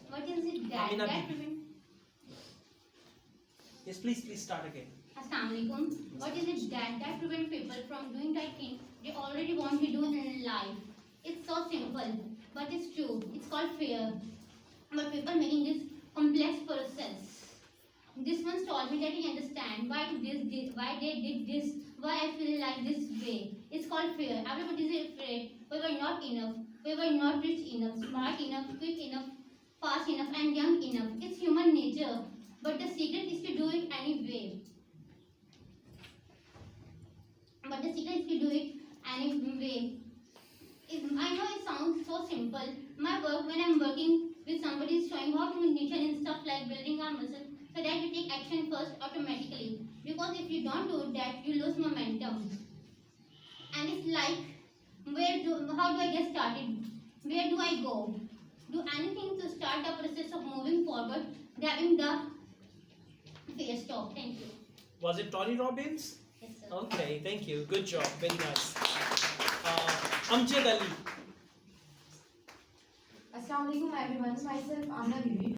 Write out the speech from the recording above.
What is it that Amina that Bibi. prevent? Yes, please start again. Assalamualaikum. What is it that prevent people from doing that thing they already want to do in life? It's so simple, but it's true. It's called fear. But people making this complex process. This one told me that he understand why they did this, why I feel like this way. It's called fear. Everybody is afraid. We were not enough. We were not rich enough, smart enough, quick enough, fast enough, and young enough. It's human nature. But the secret is to do it anyway. But the secret is to do it anyway. I know it sounds so simple. My work when I'm working with somebody is showing how to nutrition and stuff like building our muscle so that you take action first automatically. Because if you don't do that, you lose momentum. And it's like, how do I get started? Where do I go? Do anything to start the process of moving forward, grabbing the fear stop. Thank you. Was it Tony Robbins? Yes, sir. Okay, thank you. Good job. Very nice. Amjad Ali. Assalamualaikum everyone. Myself Amna Bibi.